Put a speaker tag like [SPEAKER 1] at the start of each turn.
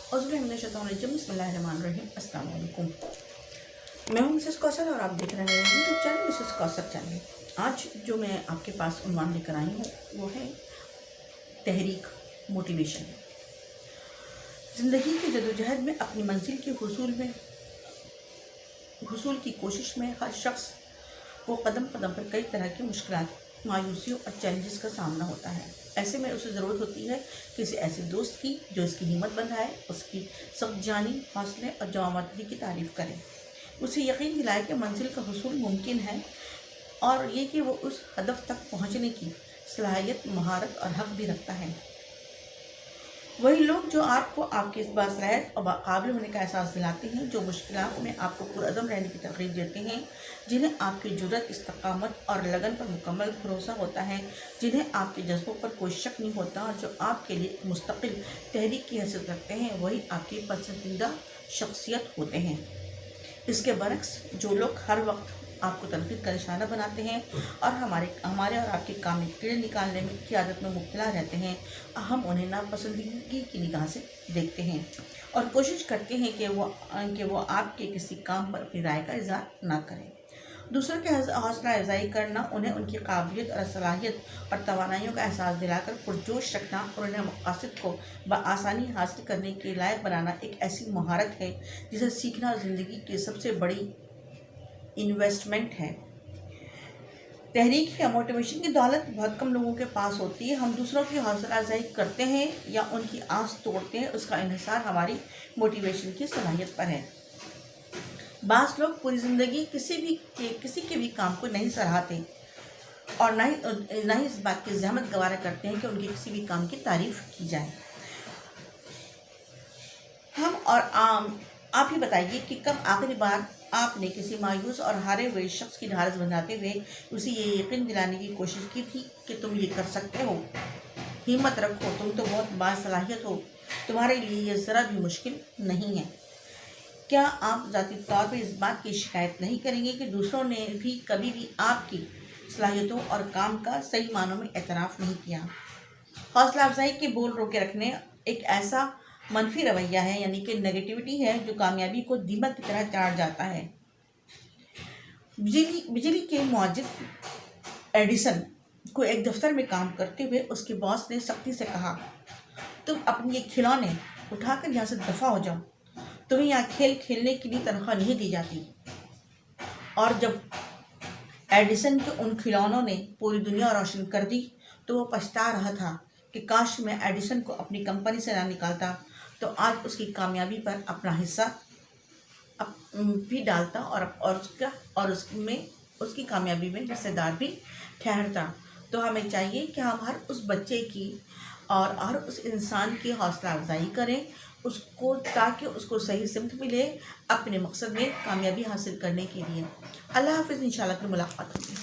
[SPEAKER 1] बिस्मिल्लाहिर्रहमानिर्रहीम। अस्सलाम वालेकुम। मैं हूं मिसेस कौसर और आप देख रहे हैं YouTube channel Mrs Kausar channel. आज जो मैं आपके पास उन्वान लेकर आई हूँ वो है तहरीक, मोटिवेशन। ज़िंदगी की जदोजहद में अपनी मंजिल के हुसूल की कोशिश में हर शख्स को कदम कदम पर कई तरह की मुश्किलात, मायूसियों और चैलेंजेस का सामना होता है। ऐसे में उसे ज़रूरत होती है किसी ऐसे दोस्त की जो इसकी हिम्मत बंधाए, उसकी सख्त जानी, हौसले और जवाबदेही की तारीफ़ करे, उसे यकीन दिलाए कि मंजिल का हुसूल मुमकिन है और ये कि वो उस हदफ तक पहुँचने की सलाहियत, महारत और हक़ भी रखता है। वही लोग जो आपको आपके इस बासलाहियत और काबिल होने का एहसास दिलाते हैं, जो मुश्किलात में आपको पुरअज़म रहने की तरग़ीब देते हैं, जिन्हें आपकी जुर्रत, इस्तक़ामत और लगन पर मुकम्मल भरोसा होता है, जिन्हें आपके जज्बों पर कोई शक नहीं होता और जो आपके लिए एक मुस्तक़िल तहरीक की हैसियत रखते हैं, वही आपकी पसंदीदा शख्सियत होते हैं। इसके बरक्स जो लोग हर वक्त आपको तनकीद का निशाना बनाते हैं और हमारे और आपके काम में कीड़े निकालने की आदत में मुब्तला रहते हैं, हम उन्हें नापसंदीदगी की निगाह से देखते हैं और कोशिश करते हैं कि वो आपके किसी काम पर अपनी राय का इज़हार ना करें। दूसरों की हौसला अफजाई करना, उन्हें उनकी काबिलियत और सलाहियत और तवानाइयों का एहसास दिलाकर पुरजोश रखना और उन्हें मक़ासद को बआसानी हासिल करने के लायक बनाना एक ऐसी महारत है जिसे सीखना ज़िंदगी की सबसे बड़ी इन्वेस्टमेंट है। तहरीक या मोटिवेशन की दौलत बहुत कम लोगों के पास होती है। हम दूसरों की हौसला अफजाई करते हैं या उनकी आस तोड़ते हैं, उसका इन्हिसार हमारी मोटिवेशन की सलाहियत पर है। बाज़ लोग पूरी ज़िंदगी किसी के भी काम को नहीं सराहते और ना ही इस बात की ज़हमत गवारा करते हैं कि उनके किसी भी काम की तारीफ़ की जाए। आप ही बताइए कि कब आखिरी बार आपने किसी मायूस और हारे हुए शख्स की ढाढ़स बंधाते हुए उसे ये यकीन दिलाने की कोशिश की थी कि तुम ये कर सकते हो, हिम्मत रखो, तुम तो बहुत बासलाहियत हो, तुम्हारे लिए ये ज़रा भी मुश्किल नहीं है। क्या आप ज़ाती तौर पर इस बात की शिकायत नहीं करेंगे कि दूसरों ने भी कभी भी आपकी सलाहियतों और काम का सही मानों में एतराफ़ नहीं किया? हौसला अफजाई के बोल रोके रखने एक ऐसा मनफी रवैया है, यानी कि नेगेटिविटी है, जो कामयाबी को दीमक की तरह चाट जाता है। बिजली के मुआजिर एडिसन को एक दफ्तर में काम करते हुए उसके बॉस ने सख्ती से कहा, तुम अपने ये खिलौने उठाकर यहाँ से दफ़ा हो जाओ, तुम्हें यहाँ खेल खेलने के लिए तनख्वाह नहीं दी जाती। और जब एडिसन के उन खिलौनों ने पूरी दुनिया रोशन कर दी तो वो पछता रहा था कि काश मैं एडिसन को अपनी कंपनी से ना निकालता तो आज उसकी कामयाबी पर अपना हिस्सा भी डालता और उसकी कामयाबी में हिस्सेदार भी ठहरता। तो हमें चाहिए कि हम हर उस बच्चे की और हर उस इंसान की हौसला अफजाई करें उसको, ताकि उसको सही सिमत मिले अपने मकसद में कामयाबी हासिल करने के लिए। अल्लाह हाफ़िज़, इंशाअल्लाह फिर मुलाकात होगी।